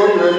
Oh!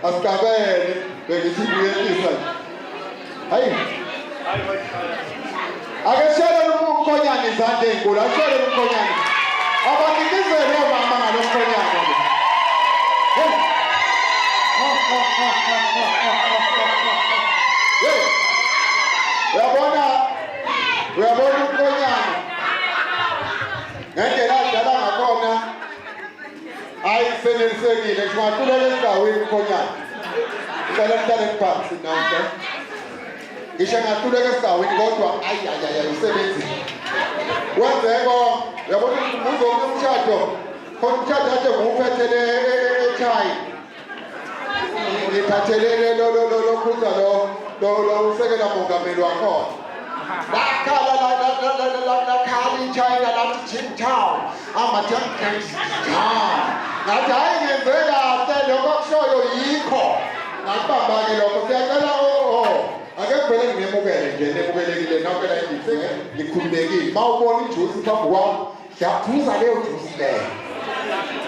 asigabele bekithi kuyelisa hayi akeshela umkhonyana izandla ezinkulu ashela umkhonyana abanikizele omama ngalomkhonyana uyabona umkhonyana ngendlela adlala ngakhona ayisenelisekile singahluleka esigawini umkhonyana uhlale phansi nonke ngisho ngahluleka esigawini kodwa usebenzile wenzeko uyabona uzomnye umshado khona umshado ade nguwuphethele ekhaya ngiphathelele lokhuza lo usekela mongameli wakhona lakhala iChina lathi Qingtao ngathi hayi ngenze kahle lokho kushoyo yikho ngakubamba-ke lokho siyacela ake kuvele nginemukele nje nemukelekile naphela ngikhululekile ma ubona ijusi phambi kwami ngiyaphuza leyo jusi leyo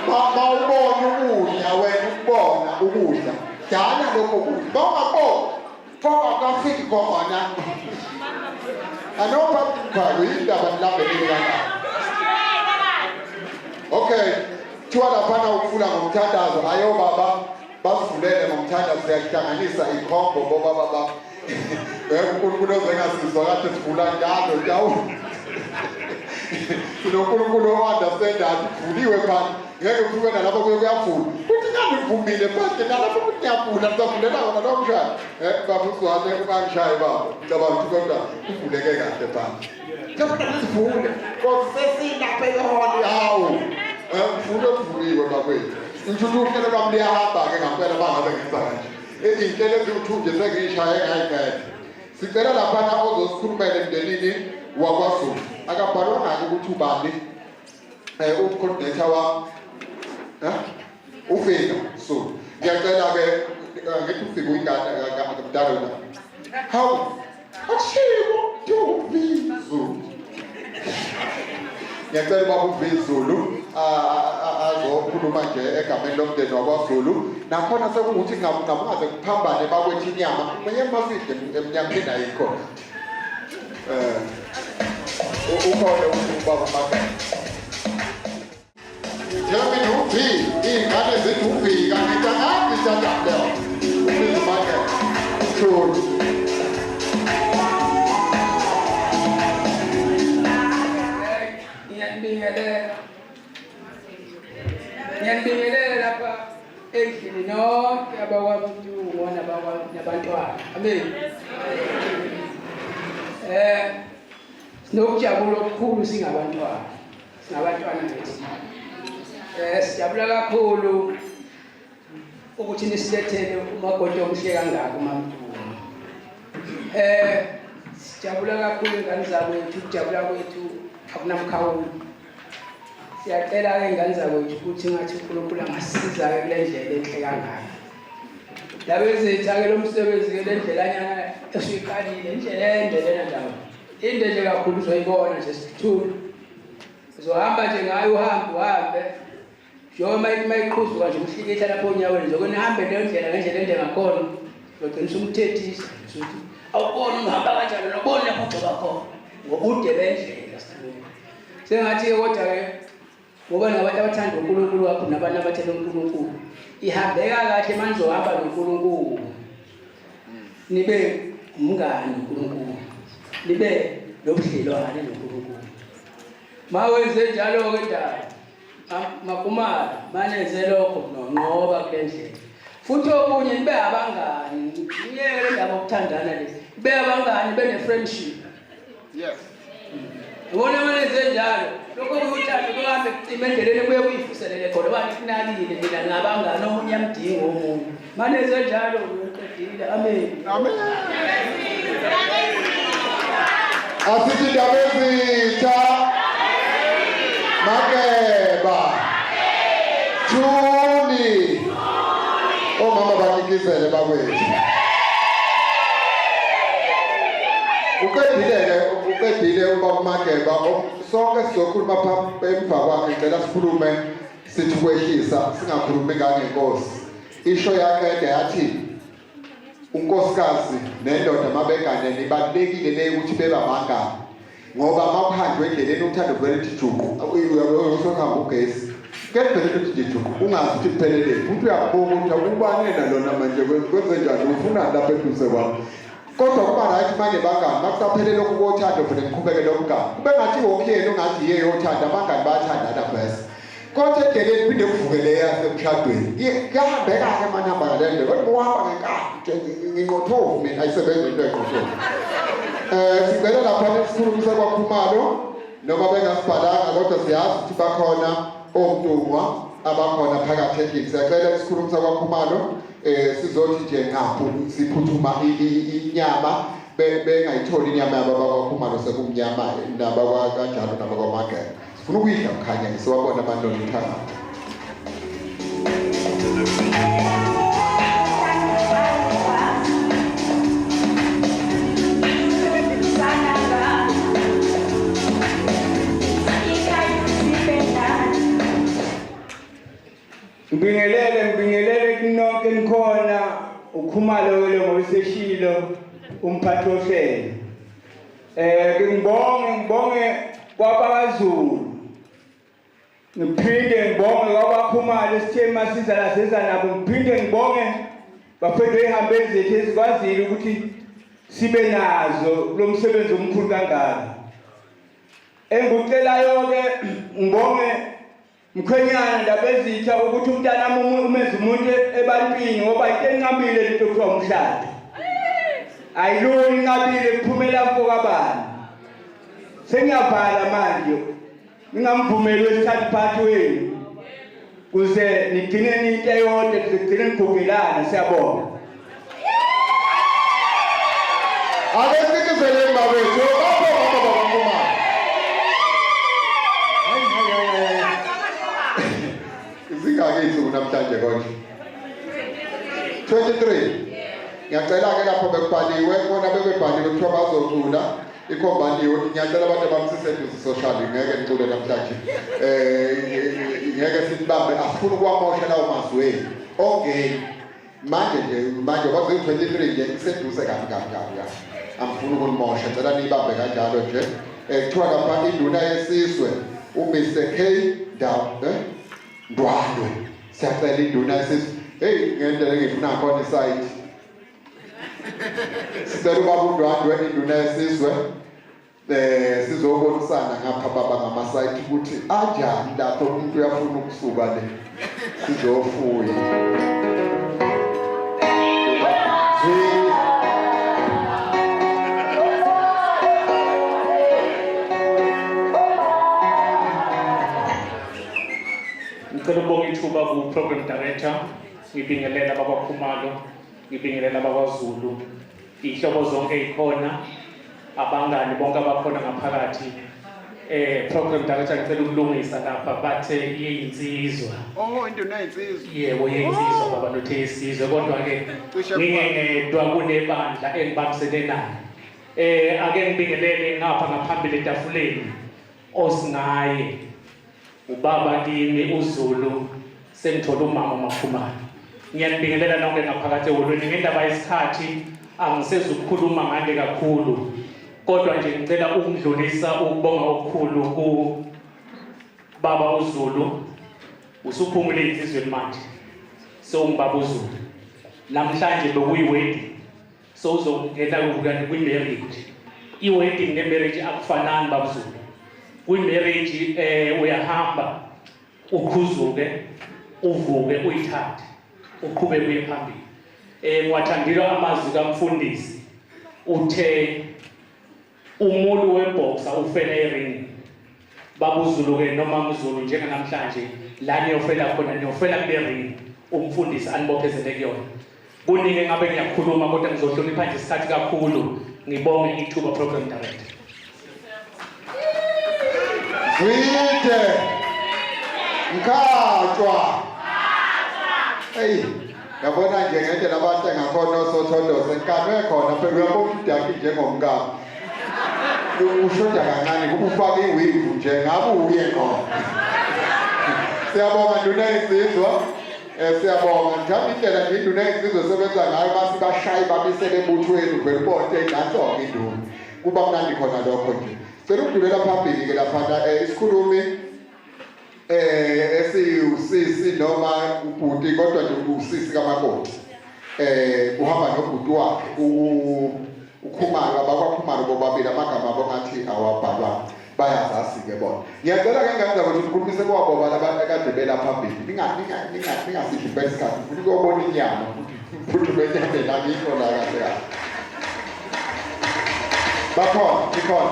ma ubona ukudla wena ukubona ukudla dala lokho kudla ma ungabona foka kafiki khona anophathukhayo yindaba nilambeleli kana okay kuthiwa laphana ukufuna ngomthandazo hayo baba basivulele ngomthandazo siyahlanganisa ikhombo bobaba uNkulunkulu ozengasizwa kade sivula njalo sinoNkulunkulu o-understandayo kuvuliwe phana ngeke kufike nalapho kuyafuna kuthi ngangivumile phande nalapho kuyafuna sizavulela khona lo mshado baba uzwane ungangishayi baba ngicabanga ukuthi kodwa kuvuleke kahle phana kufuna sivule kodwa sesilapha eholi hawu ngifuna kuvuliwe bakwethu uhlelo lwami liyahamba-ke ngampela bangabe ngenza kanje iy'nhlelo eziwuthunje sengiyishaye ngayiphethe sicela laphana ozosikhulumela emndenini wakwaZulu akabhalwanga-ke ukuthi ubani umcoordinator wami ufika so ngiyacela-ke ngithi ufike uyingane hawu akushiwo Zulu ngiyacela ubaba uVizulu azokhuluma nje egameni lomndeni wakwaZulu nakhona sekukuthi ngamungaze kuphambane bakwethi inyama manye maside eminyakeni ayikho ukhona ubaba Makela Jeremy Upi ingane zethu ufika ngitangazi njalo ubaba Makela Thulu Ngiyabingelela lapha endlini nonke abakwaMntungu nabantwana. Amen. Sinokujabula okukhulu singabantwana. Singabantwana bethu. Sijabula kakhulu ukuthi nisilethele umagodo omhle kangaka uMamntungu. Sijabula kakhulu ingane zakwethu, ukujabula kwethu akunamkhawulo. Siyacela-ke ingane zakwethu ukuthi ngathi uNkulunkulu angasiza-ke kule ndlela enhle kangaka. Ndaba ezethu-ke lo msebenzi-ke le ndlelanyana esiyiqalile, indlela ende lena ndaba. Inde nje kakhulu uzoyibona nje sithule. Uzohamba nje ngayo uhambe. Njengoba iqhuzuka nje umhlikihla lapho onyaweni, nje nihambe leyo ndlela ngendlela ende ngakhona. Uzogcina usumthethisa ukuthi awuboni ungihamba kanjani noboni lapho ugcoba khona. Ngobude bendlela sithule. Sengathi-ke kodwa-ke ngoba nabantu abathanda uNkulunkulu wakho nabantu abathanda uNkulunkulu ihambeka kahle manje uzohamba noNkulunkulu nibe umngani noNkulunkulu nibe nobudlelwane noNkulunkulu mawenze njalo-ke ndaba makumala manenze lokho nonqoba kule ndlela futhi okunye nibe abangani ngiyeke le ndaba okuthandana lezi nibe abangani nibe ne-friendship yes ubona manenze njalo lokho kuthanda kuhambe kucima endleleni kuye kuyifuselele khona abantu kunalile mina ngabangani omunye amdinga omunye manenze njalo uqedile amen amen asithi indaba ezitha Makeba Thuli omama banikizele bakwethu uqedile ubaba Makeba sonke sizokhuluma emva kwakhe ngicela sikhulume sithi kwehlisa singakhulumi ngangenkosi isho yaqeda yathi unkosikazi nendoda mabegane nibalekile le ukuthi beba mangani ngoba mawuhanjwe endleleni uthanda vele ukuthi juqu uyosokhamba ugesi kephelele ukuthi juqu ungazi ukuthi kuphelele futhi uyabuka ukuthi akubanena lona manje kwenze njani ufuna lapha eduze kwami kodwa kuba right manje bangani makusaphelele lokhu kothando futhi niqhubeke lomgani kube ngathi wokuyena ungathi yiye yothanda abangani bayathandana bese kodwa endleleni phinde kuvukele yasemshadweni kuyahambeka ke amanamba ngalendlela kodwa uhamba ngenkathi ngingothofu mina ayisebenza into engqondo sicela lapha nesikhulumisa kwaKhumalo noma bengasibhalanga kodwa siyazi ukuthi bakhona omntungwa abakhona phakathi endlini siyacela isikhulumisa kwaKhumalo sizothi nje ngapho siphuthuma inyama bengayitholi inyama yabo bakwaKhumalo sekumnyama nabakwa kanjalo nabakwamagela sifuna ukuyidla kukhanya ngisewabona abantwana phakathi Ngibingelele kunonke nikhona uKhumalo wele ngobeseshilo umphathi ohlelo ngibonge kwabaZulu ngiphinde ngibonge kwabaKhumalo isithe masiza la siza nabo ngiphinde ngibonge bafethu ehambeni zethu esikwazile ukuthi sibe nazo lo msebenzi omkhulu kangaka engikucelayo ke ngibonge Mkhwenyana ndabezitha ukuthi umntana umenza umuntu ebantwini ngoba into enqabile lento kuthiwa umshado ayiloni inqabile kuphumela mfokabani sengiyavala manje ningamvumeli wesithathu phathi wenu kuze nigcine into eyodwa sigcine nigugelana siyabonga ake sikizele mabethu Zingakethu namhlanje konje 23 ngiyacela ke lapho bekubhaliwe kona bebebhaliwe kuthiwa bazocula ikhombaniwe ngiyacela abantu abamsiseduze social ngeke ngicule namhlanje ngeke sibambe afuna ukwamosha lawo mazwi wenu ongeni manje kwaze 23 nje iseduze kabi amfuna ukunimosha cela nibambe kanjalo nje kuthiwa lapha induna yesizwe uMr K Ndwandwe siyacela induna yesizwe ngendlela engifuna khona isite sicela ubaba uNdwandwe induna yesizwe sizobonisana ngapha baba ngamasite ukuthi anjani lapho umuntu uyafuna ukusuka le sizofuya Ngicela ukubonga ithuba ku-program director ngibingelela bakwaKhumalo ngibingelela bakwaZulu ihlobo zonke ikhona abangani bonke abakhona ngaphakathi program director ngicela ukulungisa lapha bathe iyinsizwa induna yensizwa yebo iyinsizwa baba nothe isizwe kodwa ke ngingedwa kunebandla engibambisene nayo ake ngibingelele ngapha ngaphambili etafuleni osingaye ubaba kimi uZulu sengithola umama uMakhumalo ngiyanibingelela nonke ngaphakathi eholweni ngendaba yesikhathi angisezukukhuluma ngande kakhulu kodwa nje ngicela ukudlulisa ukubonga okukhulu ku baba uZulu usuphumule insizweni manje so ngibaba uZulu namhlanje bekuyiwedding so uzongena ukukani kwi-marriage i-wedding ne-marriage akufanani baba uZulu kwi-marriage uyahamba ukhuzuke uvuke uyithathe uqhubeke uye phambili ngiwathandile amazwi kamfundisi uthe umulu weboxer ufela eringini baba uZulu ke noma uZulu njenganamhlanje la niyofela khona niyofela kule ring umfundisi anibophezele kuyona kunike ngabe ngiyakhuluma kodwa ngizohlonipha nje isikhathi kakhulu ngibonge ithuba program director Zwide Mkhatshwa yabona nje ngendlela abahle ngakhona osothondose nkanwe khona phela uyabona udaki njengomkami ushoda kancane ukufaka iwig nje ngabe uye khona siyabonga nduna insizwa Siyabonga njalo indlela nje induna esizosebenza ngayo basi bashayi babisele ebuthweni uvela ubonke nantsonke induna. Kuba mnandi khona lokho nje. Cela ukudulela phambili ke lapha isikhulumi esiwusisi noma ubhuti kodwa nje usisi kamakoti. Uhamba nobhuti wakhe ukhumalo abakwakhumalo bobabili amagama abo ngathi awabhalwa bayazazi ke bona. Ngiyacela ke ngani ukuthi ukhulumise kwabo abantu akade bela phambili. Ningasidli besikhathi futhi kuyobona inyama futhi benyame la ngikho la kahle. Bakhona ikhona.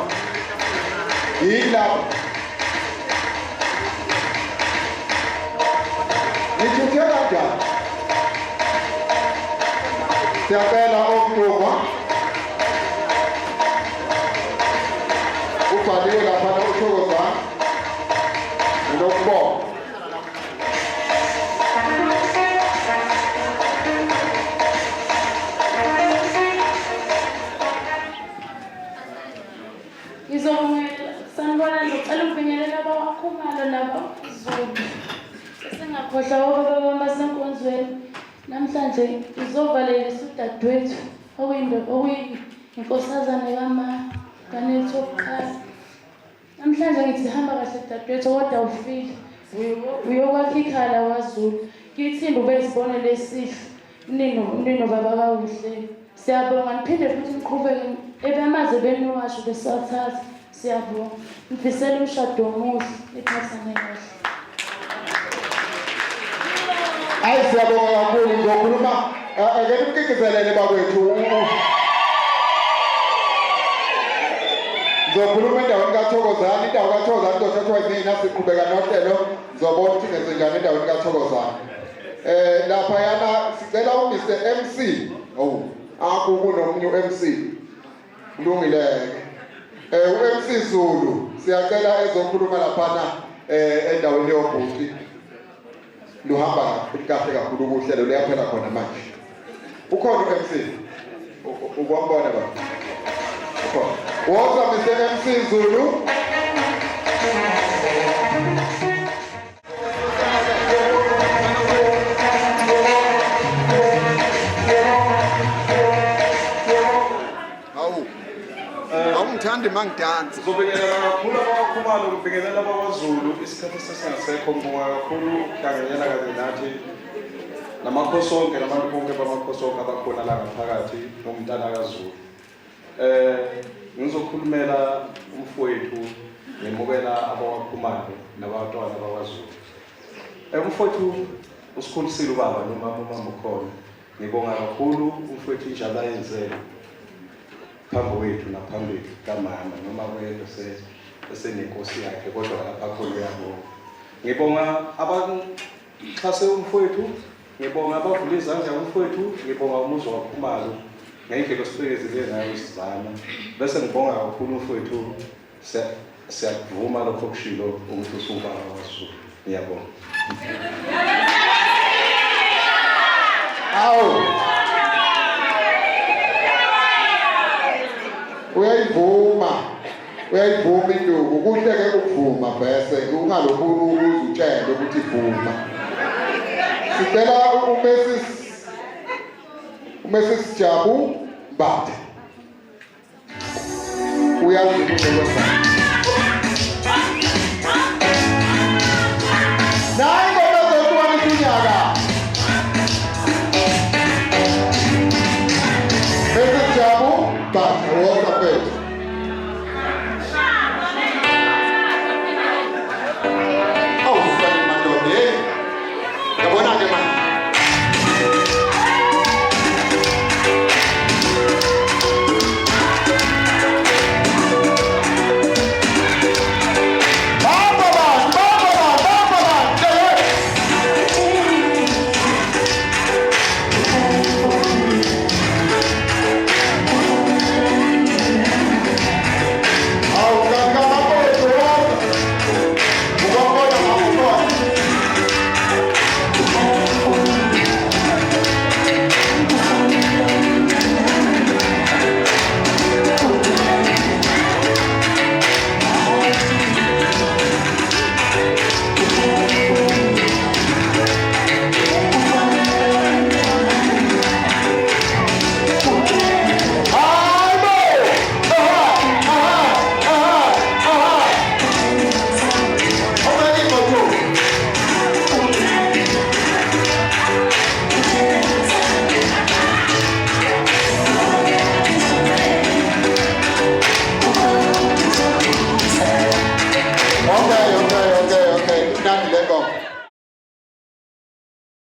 Yilapho. Nithuthela kanjani? Siyacela okuduma. Ubhaliwe lapha uThokozana. Nokubonga. Sanibona ngicela ukubingelela abawakhumalo nabo Zulu. Singakhohlwa obaba bamasenkonzweni. Namhlanje izovalelisa udadewethu okuyinkosazane kaNethu oqala. Namhlanje ngithi hamba kahle dadewethu kodwa ufile. Uyokwakha ikhala kwaZulu. Ngithimba ubezibonele esihle. Nino baba kakuhle. Siyabonga niphinde futhi niqhubeke ebemaze benuwasho besathatha. Siyabonga. Ngifisela umshado omuhle ephathane kahle. Hayi siyabonga kakhulu ngokhuluma ake nimkikizelele bakwethu. Ngizokhuluma endaweni kaThokozana, indawo kaThokozana izothathwa yimina siqhubeka nohlelo zobona ukuthi ngesenjani endaweni kaThokozana. Lapha yana sicela uMr MC. Kunomunye uMC. Kulungile. uMC Zulu siyacela ezokhuluma lapha endaweni yobhuti. Luhamba kahle kakhulu kuhlelo liyaphela khona manje. Ukhona uMC. Ukwambona ba. Ukhona. Woza Mr MC Zulu. Awungithandi mangidansa. Ngizobingelela kakhulu abawakhumalo ngibingelela abakwaZulu isikhathi sesingasekho ngibonga kakhulu ukuhlanganyela kanye nathi namakhosi onke nabantu bonke bamakhosi onke abakhona la ngaphakathi nomntana kaZulu. Ngizokhulumela umfowethu ngimukela abawakhumalo nabantwana bakwaZulu. Umfowethu usikhulisile ubaba nomama ukhona. Ngibonga kakhulu umfowethu injalo ayenzele phambi kwethu naphambili kamama noma kwethu esenenkosi yakhe kodwa lapha khona uyabonga. Ngibonga abanxhase umfowethu, ngibonga abavula izandla umfowethu, ngibonga umuzi wakhumalo ngendlela osifekezele ngayo isizana. Bese ngibonga kakhulu umfowethu siyakuvuma lokho kushilo ukuthi usubaba waZulu. Ngiyabonga. Awu. Uyayivuma induku kuhle ke ukuvuma bese ungalokhu uzutshela ukuthi vuma. Sicela uMrs Jabu Mbatha. Uyazi ukuthi